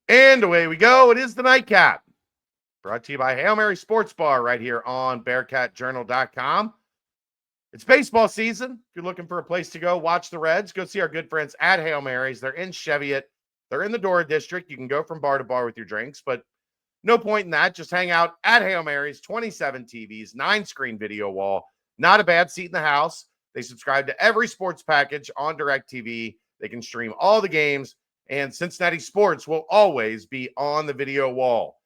And away we go. It is the nightcap. Brought to you by Hail Mary Sports Bar right here on BearcatJournal.com. It's baseball season. If you're looking for a place to go, watch the Reds. Go see our good friends at Hail Mary's. They're in Cheviot. They're in the Dora District. You can go from bar to bar with your drinks, but no point in that. Just hang out at Hail Mary's. 27 TVs, 9-screen video wall. Not a bad seat in the house. They subscribe to every sports package on DirecTV. They can stream all the games, and Cincinnati sports will always be on the video wall.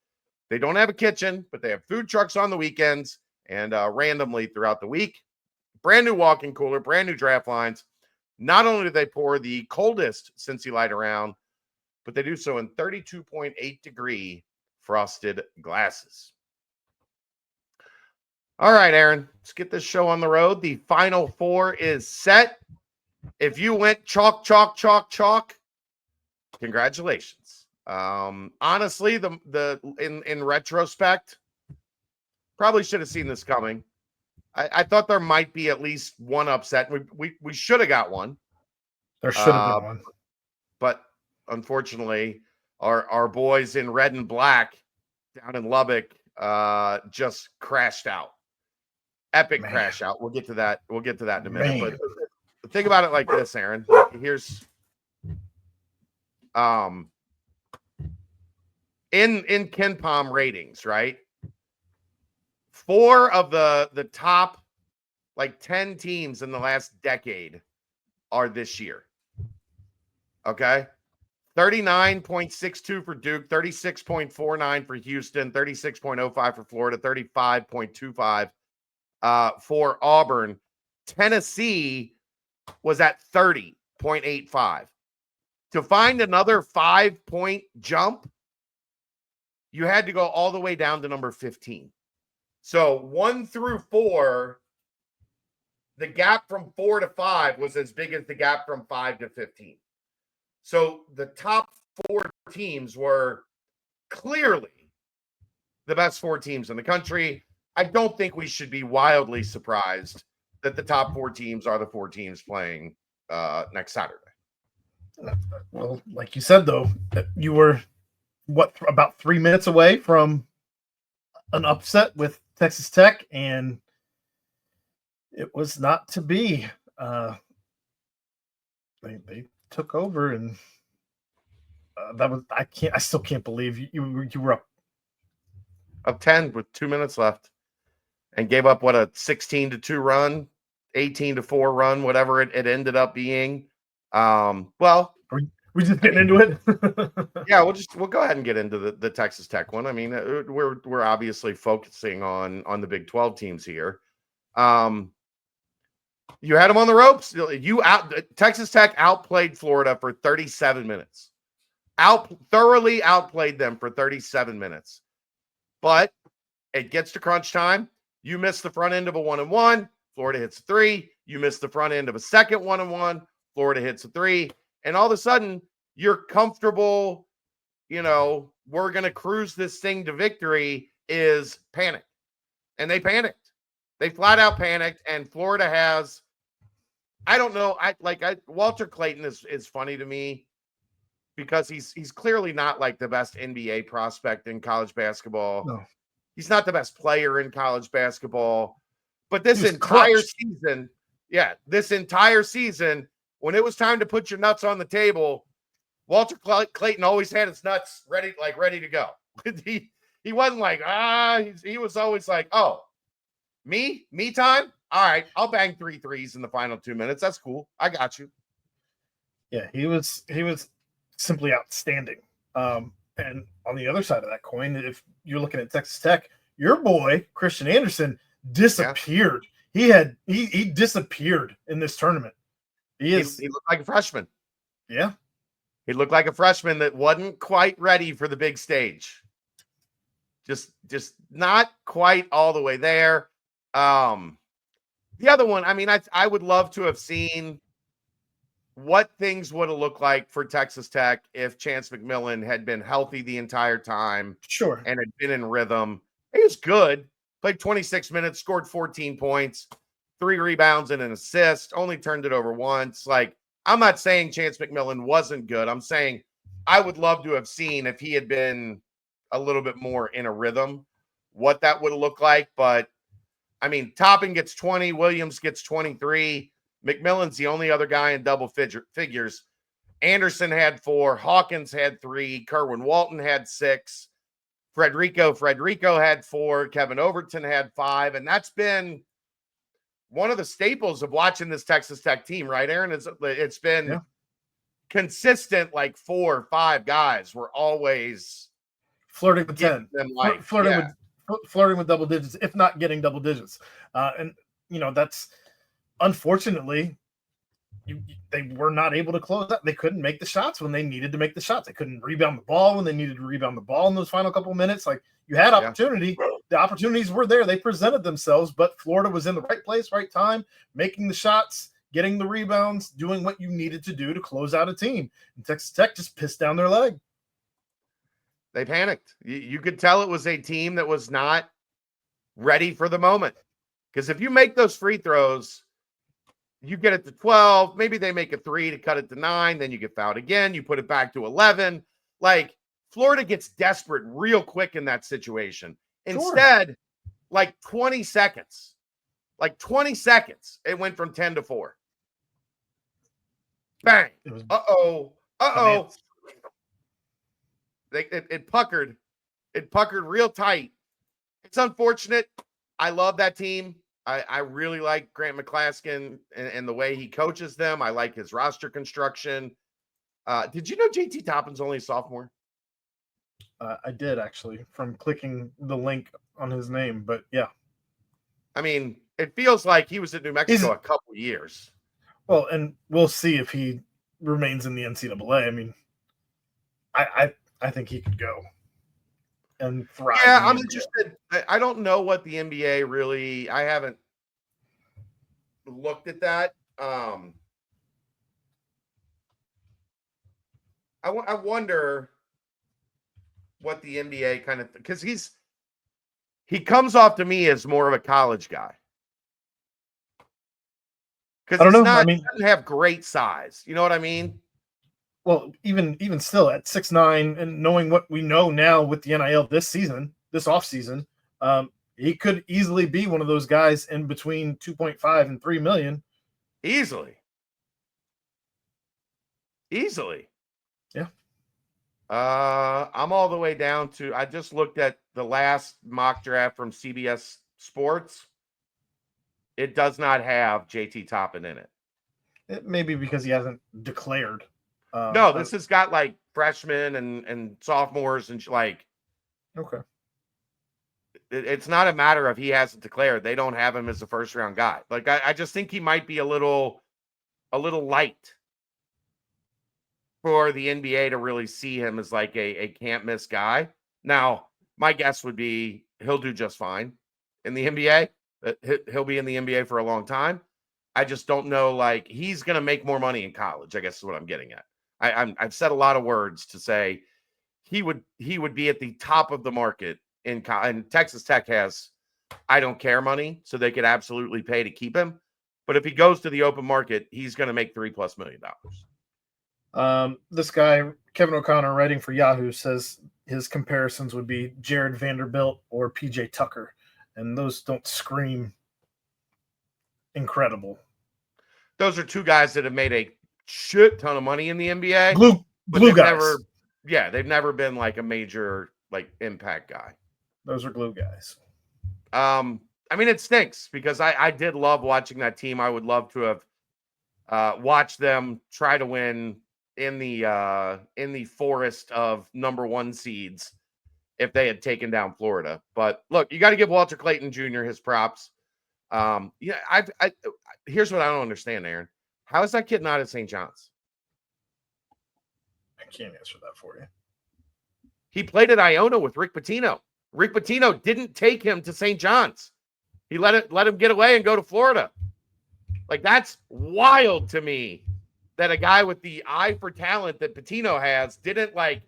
They don't have a kitchen, but they have food trucks on the weekends and randomly throughout the week. Brand new walk-in cooler, brand new draft lines. Not only do they pour the coldest Cincy Light around, but they do so in 32.8 degree frosted glasses. All right, Aaron, let's get this show on the road. The Final Four is set. If you went chalk, chalk, chalk, chalk, congratulations. Honestly, in retrospect, probably should have seen this coming. I thought there might be at least one upset. We should have got one. There should have been one. But unfortunately, our boys in red and black down in Lubbock just crashed out. Epic crash out. We'll get to that. We'll get to that in a minute. But think about it like this, Aaron. Here's in Ken Palm ratings, right? 4 of the top 10 teams in the last decade are this year. Okay. 39.62 for Duke, 36.49 for Houston, 36.05 for Florida, 35.25 for Auburn. Tennessee was at 30.85. To find another 5-point jump, you had to go all the way down to number 15. So 1 through 4, the gap from 4 to 5 was as big as the gap from 5 to 15. So the top 4 teams were clearly the best 4 teams in the country. I don't think we should be wildly surprised that the top 4 teams are the 4 teams playing next Saturday. Well, like you said, though, you were, about 3 minutes away from an upset with Texas Tech, and it was not to be. They took over, and that was I still can't believe you were up 10 with 2 minutes left, and gave up a 16-2 run, 18-4 run, whatever it ended up being. Well, we just getting into it. Yeah, we'll go ahead and get into the Texas Tech one. I mean, we're obviously focusing on the Big 12 teams here. You had them on the ropes. Texas Tech outplayed Florida for 37 minutes. Thoroughly outplayed them for 37 minutes. But it gets to crunch time. You miss the front end of a 1-and-1. Florida hits a 3. You miss the front end of a second 1-and-1. Florida hits a 3. And all of a sudden, you're comfortable, we're going to cruise this thing to victory is panic. And they panicked. They flat out panicked. And Florida has, I don't know, Walter Clayton is funny to me because he's clearly not like the best NBA prospect in college basketball. No. He's not the best player in college basketball. But this entire season, when it was time to put your nuts on the table, Walter Clayton always had his nuts ready to go. He wasn't like, he was always like, oh, me time? All right, I'll bang 3 threes in the final 2 minutes. That's cool. I got you. Yeah, he was simply outstanding. And on the other side of that coin, if you're looking at Texas Tech, your boy, Christian Anderson, disappeared. Yeah. He disappeared in this tournament. He looked like a freshman. Yeah. He looked like a freshman that wasn't quite ready for the big stage. Just not quite all the way there. The other one, I mean, I would love to have seen what things would have looked like for Texas Tech if Chance McMillan had been healthy the entire time. Sure. And had been in rhythm. He was good. Played 26 minutes, scored 14 points, 3 rebounds and an assist, only turned it over once. I'm not saying Chance McMillan wasn't good. I'm saying I would love to have seen if he had been a little bit more in a rhythm, what that would have looked like. But I mean, Toppin gets 20, Williams gets 23. McMillan's the only other guy in double figures. Anderson had 4, Hawkins had 3, Kerwin Walton had 6, Frederico had 4, Kevin Overton had 5, and that's been one of the staples of watching this Texas Tech team, right, Aaron? It's been consistent, like 4 or 5 guys were always flirting with 10, flirting with double digits, if not getting double digits. And that's unfortunately they were not able to close out. They couldn't make the shots when they needed to make the shots. They couldn't rebound the ball when they needed to rebound the ball in those final couple of minutes. Like, you had opportunity. Yeah. The opportunities were there. They presented themselves, but Florida was in the right place, right time, making the shots, getting the rebounds, doing what you needed to do to close out a team. And Texas Tech just pissed down their leg. They panicked. You could tell it was a team that was not ready for the moment. Because if you make those free throws, you get it to 12. Maybe they make a 3 to cut it to 9. Then you get fouled again. You put it back to 11. Like, Florida gets desperate real quick in that situation. Instead, like 20 seconds, it went from 10 to 4. Bang. Uh-oh. It puckered. It puckered real tight. It's unfortunate. I love that team. I really like Grant McClaskin and the way he coaches them. I like his roster construction. Did you know JT Toppin's only a sophomore? I did, actually, from clicking the link on his name. But yeah. I mean, it feels like he was at New Mexico a couple years. Well, and we'll see if he remains in the NCAA. I mean, I think he could go and thrive. Yeah, I'm interested. I don't know what the NBA really. I haven't looked at that. I wonder what the NBA kind of, because he comes off to me as more of a college guy. Because he doesn't have great size. You know what I mean? Well, even still at 6'9", and knowing what we know now with the NIL this offseason, he could easily be one of those guys in between 2.5 and 3 million. Easily. Yeah. I'm all the way down to, I just looked at the last mock draft from CBS Sports. It does not have JT Toppin in it. It may be because he hasn't declared. No, this has got like freshmen and sophomores and like. Okay. It's not a matter of he hasn't declared. They don't have him as a first round guy. Like, I just think he might be a little light for the NBA to really see him as like a can't miss guy. Now, my guess would be he'll do just fine in the NBA. He'll be in the NBA for a long time. I just don't know. Like, he's going to make more money in college, I guess is what I'm getting at. I've said a lot of words to say he would be at the top of the market in college. And Texas Tech has I don't care money, so they could absolutely pay to keep him. But if he goes to the open market, he's going to make $3+ million. This guy, Kevin O'Connor, writing for Yahoo, says his comparisons would be Jared Vanderbilt or PJ Tucker. And those don't scream incredible. Those are two guys that have made a shit ton of money in the NBA. Glue guys. They've never been like a major like impact guy. Those are glue guys. I mean, it stinks because I did love watching that team. I would love to have watched them try to win in the forest of number 1 seeds if they had taken down Florida. But look, you got to give Walter Clayton Jr. his props. Here's what I don't understand, Aaron. How is that kid not at St. John's? I can't answer that for you. He played at Iona with Rick Pitino. Rick Pitino didn't take him to St. John's. He let him get away and go to Florida. Like, that's wild to me that a guy with the eye for talent that Pitino has didn't like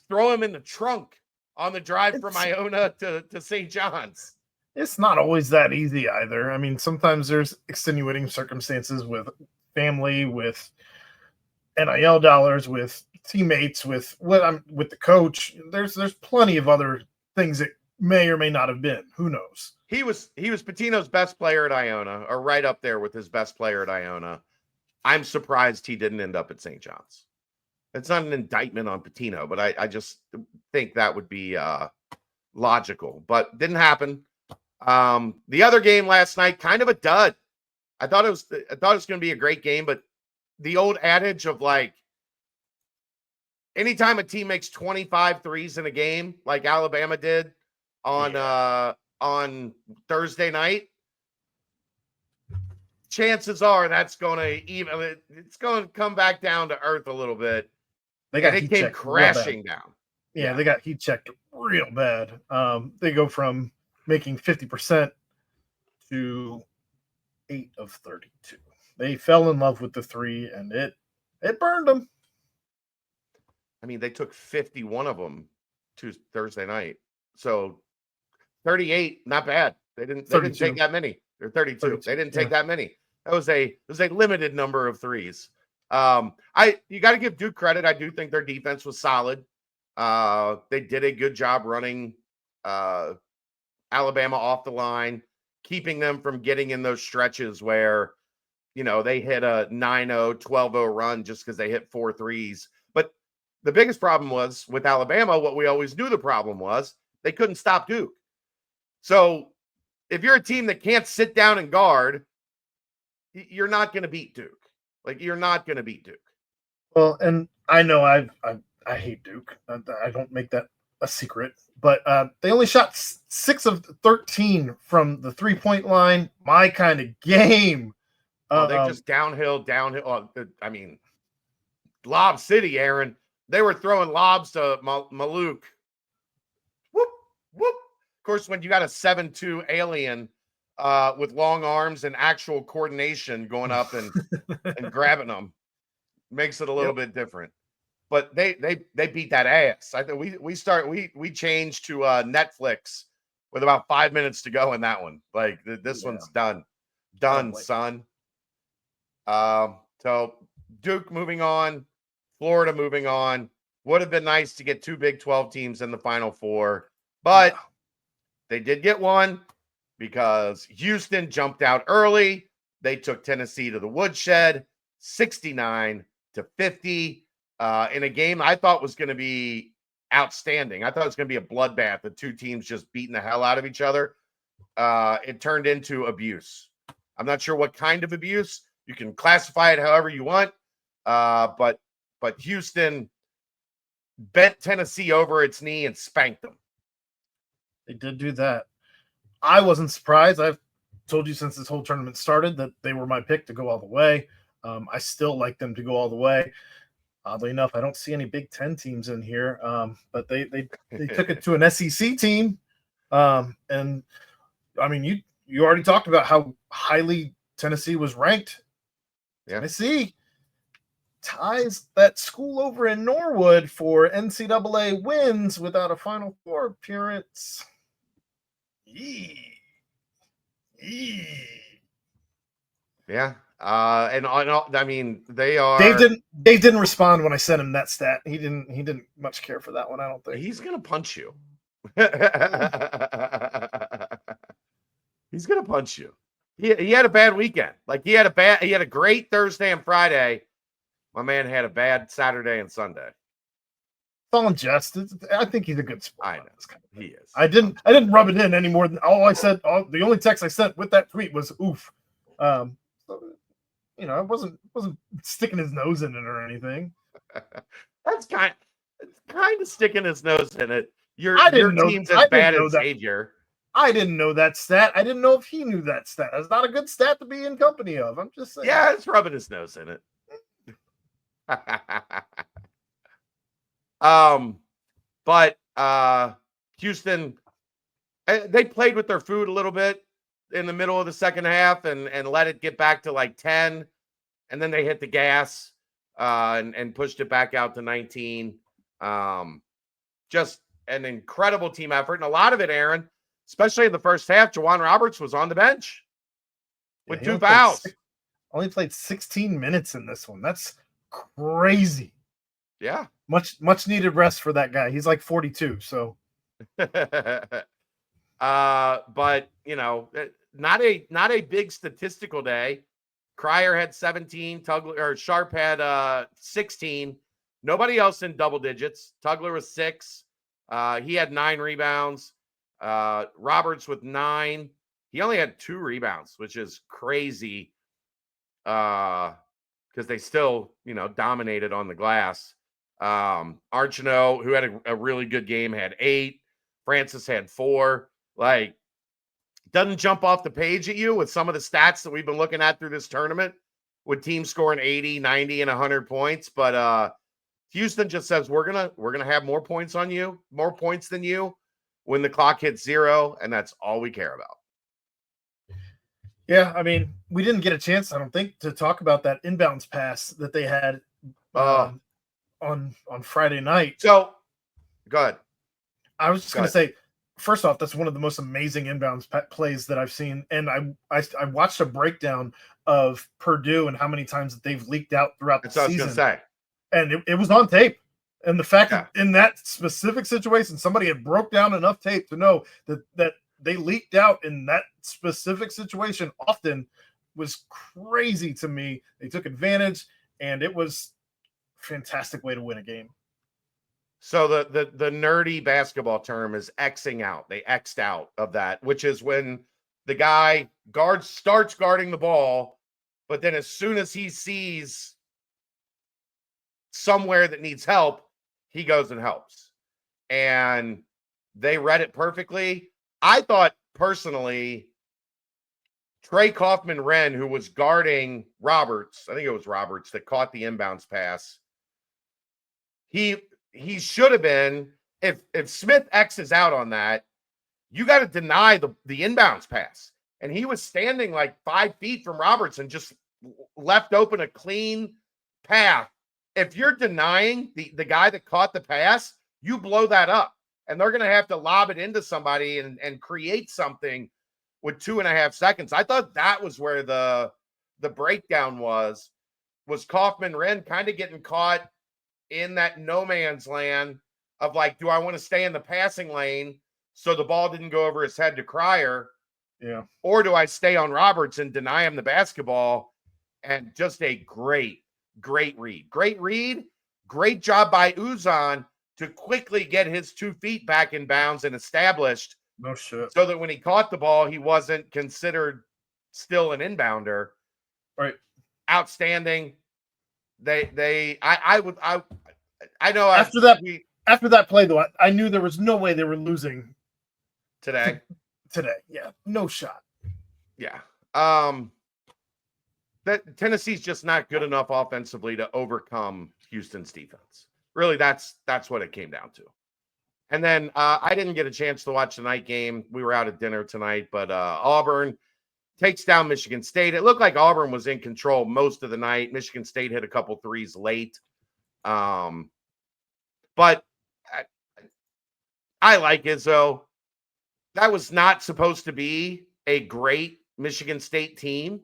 throw him in the trunk on the drive from Iona to St. John's. It's not always that easy either. I mean, sometimes there's extenuating circumstances with family, with NIL dollars, with teammates, with with the coach. There's plenty of other things that may or may not have been. Who knows? He was Patino's best player at Iona, or right up there with his best player at Iona. I'm surprised he didn't end up at St. John's. It's not an indictment on Patino, but I just think that would be logical, but didn't happen. The other game last night, kind of a dud. I thought it was going to be a great game, but the old adage of like, anytime a team makes 25 threes in a game, like Alabama did on Thursday night, chances are that's going to it's going to come back down to earth a little bit. It came crashing down. Yeah, they got heat checked real bad. They go from making 50% to 8 of 32. They fell in love with the three, and it burned them. I mean, they took 51 of them to Thursday night. So 38, not bad. They didn't take that many. They're 32. They didn't take that many. It was a limited number of threes. You got to give Duke credit. I do think their defense was solid. They did a good job running Alabama off the line, keeping them from getting in those stretches where, they hit a 9-0, 12-0 run just because they hit 4 threes. But the biggest problem was with Alabama, what we always knew the problem was, they couldn't stop Duke. So if you're a team that can't sit down and guard, you're not going to beat Duke. Like, you're not going to beat Duke. Well, and I know I hate Duke. I don't make that a secret, but they only shot 6 of 13 from the 3-point line. My kind of game. They just downhill. I mean, Lob City, Aaron. They were throwing lobs to Maluk. Whoop, whoop. Of course, when you got a 7'2" alien with long arms and actual coordination going up and grabbing them, makes it a little bit different. But they beat that ass. I think we changed to Netflix with about 5 minutes to go in that one. Like, this one's done, son. So Duke moving on, Florida moving on. Would have been nice to get 2 Big 12 teams in the Final Four, but they did get one because Houston jumped out early. They took Tennessee to the woodshed, 69-50, in a game I thought was going to be outstanding. I thought it was going to be a bloodbath, the two teams just beating the hell out of each other. It turned into abuse. I'm not sure what kind of abuse. You can classify it however you want, but Houston bent Tennessee over its knee and spanked them. They did do that. I wasn't surprised. I've told you since this whole tournament started that they were my pick to go all the way. I still like them to go all the way. Oddly enough, I don't see any Big Ten teams in here, but they took it to an SEC team. And I mean, you already talked about how highly Tennessee was ranked. Yeah. Tennessee ties that school over in Norwood for NCAA wins without a Final Four appearance. Yeah. And I mean, they are. Dave didn't respond when I sent him that stat. He didn't much care for that one. I don't think he's gonna punch you. He's gonna punch you. He had a bad weekend. Like, he had a great Thursday and Friday. My man had a bad Saturday and Sunday. It's all in jest. I think he's a good sport. I know he is. I didn't rub it in any more than all I said. The only text I sent with that tweet was "oof." I wasn't sticking his nose in it or anything. That's kind of sticking his nose in it. Your team's as bad as Xavier. I didn't know that stat. I didn't know if he knew that stat. It's not a good stat to be in company of. I'm just saying. Yeah, it's rubbing his nose in it. But Houston, they played with their food a little bit in the middle of the second half and let it get back to like 10, and then they hit the gas and pushed it back out to 19. Just an incredible team effort, and a lot of it, Aaron, especially in the first half, Jawan Roberts was on the bench with 2 fouls. Only played 16 minutes in this one. That's crazy. Yeah. Much needed rest for that guy. He's like 42, so. But not a big statistical day. Cryer had 17, Sharp had 16. Nobody else in double digits. Tugler was 6. He had 9 rebounds. Roberts with 9. He only had 2 rebounds, which is crazy. Because they still, dominated on the glass. Archino, who had a really good game, had 8. Francis had 4. Like, doesn't jump off the page at you with some of the stats that we've been looking at through this tournament with teams scoring 80, 90, and 100 points. But Houston just says we're gonna have more points on you, more points than you when the clock hits 0, and that's all we care about. Yeah, I mean, we didn't get a chance, I don't think, to talk about that inbounds pass that they had on Friday night. So, go ahead. I was just going to say, first off, that's one of the most amazing inbounds plays that I've seen, and I watched a breakdown of Purdue and how many times that they've leaked out throughout the season. That's what I was going to say, and it was on tape. And the fact that in that specific situation, somebody had broke down enough tape to know that they leaked out in that specific situation often was crazy to me. They took advantage, and it was a fantastic way to win a game. So the nerdy basketball term is Xing out. They X'd out of that, which is when the guy starts guarding the ball, but then as soon as he sees somewhere that needs help, he goes and helps. And they read it perfectly. I thought personally, Trey Kaufman-Renn, who was guarding Roberts, I think it was Roberts that caught the inbounds pass. He should have been, if Smith X's out on that, you got to deny the inbounds pass. And he was standing like 5 feet from Roberts and just left open a clean path. If you're denying the guy that caught the pass, you blow that up. And they're going to have to lob it into somebody and create something with 2.5 seconds. I thought that was where the breakdown was Kaufman-Renn kind of getting caught in that no man's land of like, do I want to stay in the passing lane so the ball didn't go over his head to Cryer? Yeah. Or do I stay on Roberts and deny him the basketball? And just a great read. Great job by Uzan to quickly get his 2 feet back in bounds and established. No shit. So that when he caught the ball, he wasn't considered still an inbounder. Right. Outstanding. I know after that play though, I knew there was no way they were losing today. Yeah, no shot. Yeah. That Tennessee's just not good enough offensively to overcome Houston's defense. Really, that's what it came down to. And then I didn't get a chance to watch the night game. We were out at dinner tonight, but Auburn takes down Michigan State. It looked like Auburn was in control most of the night. Michigan State hit a couple threes late. But I like Izzo. That was not supposed to be a great Michigan State team.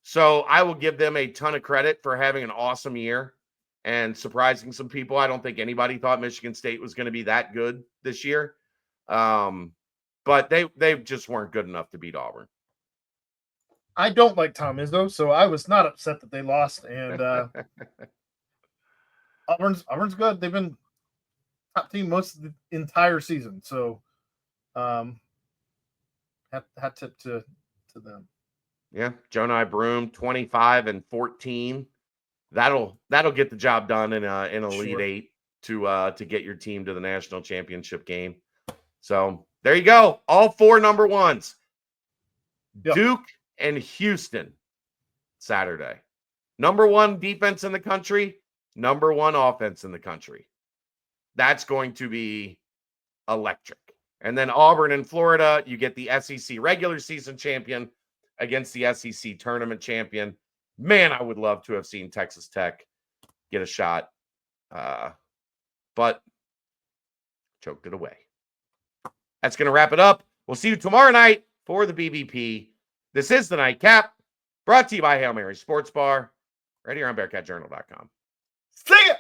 So I will give them a ton of credit for having an awesome year and surprising some people. I don't think anybody thought Michigan State was going to be that good this year. But they just weren't good enough to beat Auburn. I don't like Tom Izzo, so I was not upset that they lost. And Auburn's good. They've been top team most of the entire season. So hat tip to them. Yeah, Jonai Broome, 25 and 14. That'll get the job done in a Elite Eight to get your team to the national championship game. So there you go. All 4 number ones. Yep. Duke and Houston Saturday. Number 1 defense in the country, number 1 offense in the country. That's going to be electric. And then Auburn and Florida, you get the SEC regular season champion against the SEC tournament champion. Man, I would love to have seen Texas Tech get a shot, but choked it away. That's going to wrap it up. We'll see you tomorrow night for the BBP. This is the Nightcap, brought to you by Hail Mary Sports Bar, right here on BearcatJournal.com. See ya!